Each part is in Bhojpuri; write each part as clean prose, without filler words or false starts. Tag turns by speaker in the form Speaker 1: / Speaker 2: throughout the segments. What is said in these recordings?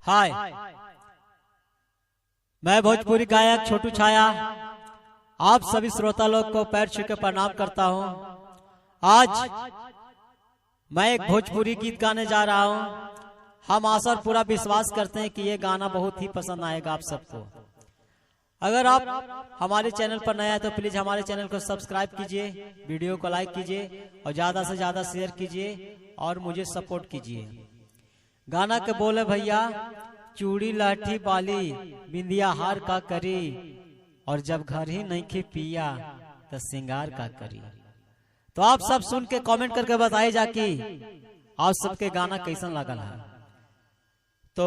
Speaker 1: हाय, मैं भोजपुरी गायक छोटू छाया आप सभी श्रोता लोग को पैर छू के प्रणाम करता हूँ। आज मैं एक भोजपुरी गीत गाने जा रहा हूँ। हम आशा और पूरा विश्वास करते हैं कि ये गाना बहुत ही पसंद आएगा आप सबको। अगर आप हमारे चैनल पर नया है तो प्लीज हमारे चैनल को सब्सक्राइब कीजिए, वीडियो को लाइक कीजिए और ज्यादा से ज्यादा शेयर कीजिए और मुझे सपोर्ट कीजिए। गाना के बोले भैया, चूड़ी लाठी बाली बिंदिया हार का करी, और जब घर ही नहीं खे पिया तो सिंगार का करी। तो आप सब सुन के कमेंट करके बताइए जा कि आप सबके गाना कैसन लगल है। तो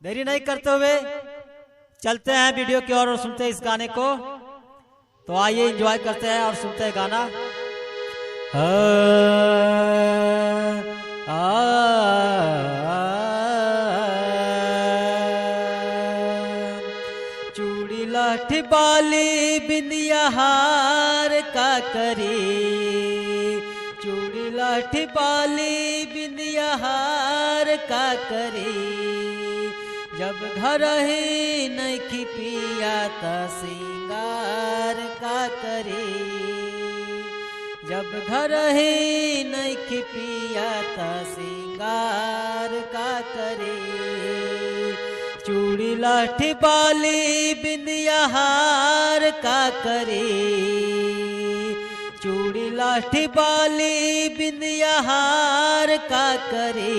Speaker 1: देरी नहीं करते हुए चलते हैं वीडियो की ओर और सुनते हैं इस गाने को। तो आइए एंजॉय करते हैं और सुनते हैं गाना। चूड़ी लाठी बाली बिंदिया हार का करी, चूड़ी लाठी बाली बिंदिया हार का करी, जब घर ही नहीं पिया ता सिंगार का करी, जब घर ही नहीं पिया ता सिंगार का करी। चूड़ी लाठी बाली बिंदिया हार का करी, चूड़ी लाठी बाली बिंदिया हार का करी,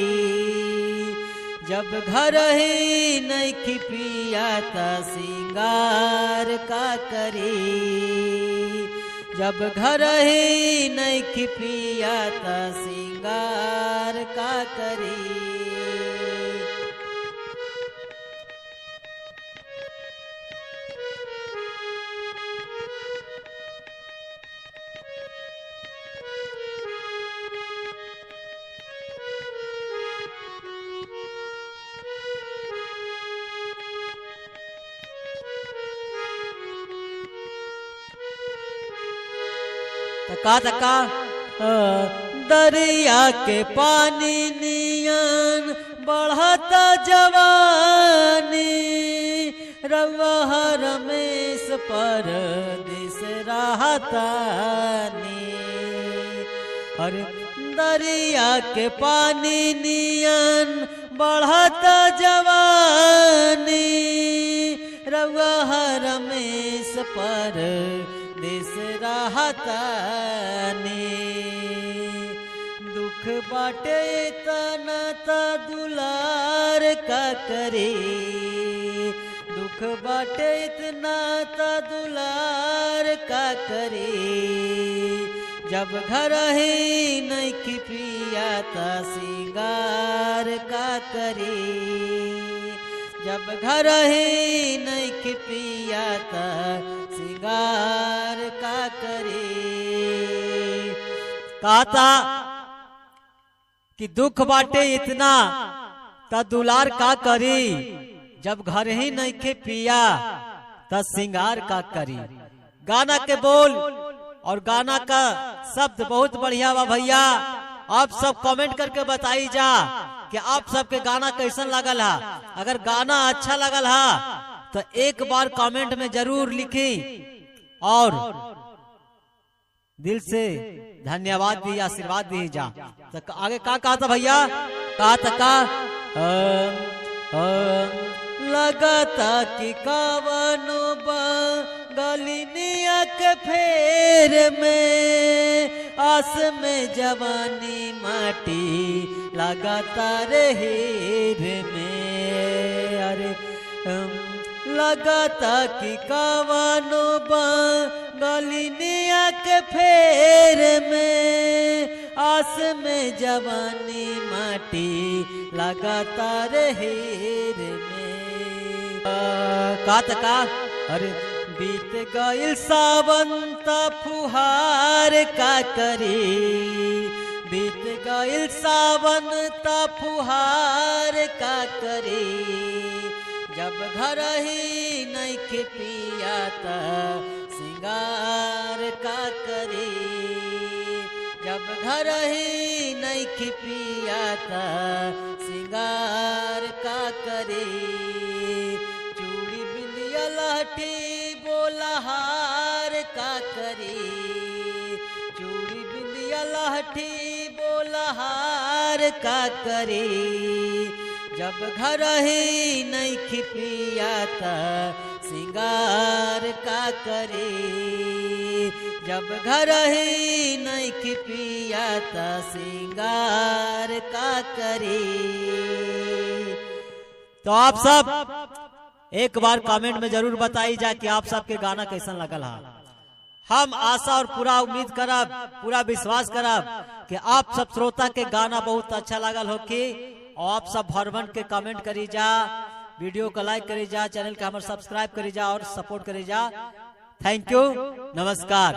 Speaker 1: जब घर ही नहीं पिया ता सिंगार का करी, जब घर ही नहीं पिया ता सिंगार का करी। तका तका दरिया के पानी नियन बढ़ता जवानी, रवा रमेश पर दिस रहतानी। अरे दरिया के पानी नियन बढ़ता जवानी, रवा रमेश पर दिस रहतानी। दुख बाटे तना ता दुलार का करी, दुख बाटे इतना ता दुलार का करी, जब घर ही नहीं पिया ता सिंगार का करी, जब घर ही नहीं पिया ता सिंगार का करी। कहता कि दुख बाटे इतना ता दुलार का करी, जब घर ही नहीं के पिया ता सिंगार का करी। गाना के बोल और गाना का शब्द बहुत बढ़िया बा भैया। आप सब कमेंट करके बताई जा कि आप सबके गाना कैसन लगल है। अगर गाना अच्छा लगल है तो एक बार कमेंट में जरूर लिखी और दिल से धन्यवाद दी, आशीर्वाद दी जा। तो आगे का कहा था भैया, कहा था का लगाता कि कावनो गलिनिया के फेर में, आस में जवानी माटी लगातार हीर में। अरे लगाता कि कावनो गलिनिया के फेर में, आस में जवानी माटी लगातार हीर में। का अरे बीत गइल सावन ता फुहार का करी, बीत गइल सावन ता फुहार का करी, जब घर ही नहीं पिया ता सिंगार का करी, जब घर ही नहीं पिया ता सिंगार का करे, चूड़ी बिंदिया लहठी बोला हार का करे, चूड़ी बिंदिया लहठी बोला हार का करे, जब घर ही नहीं खिपियाता सिंगार का करे, जब घर ही नहीं खिपियाता सिंगार का करे। तो आप सब एक बार कमेंट में जरूर बताई जाए कि आप सबके गाना कैसा लगल है। हम आशा और पूरा उम्मीद करब, पूरा विश्वास करब कि आप सब श्रोता के गाना बहुत अच्छा लगल हो कि आप सब भरभन के कमेंट करी जा, वीडियो को लाइक करी जा, चैनल के हमारे सब्सक्राइब करी जा और सपोर्ट करी जा। थैंक यू, नमस्कार।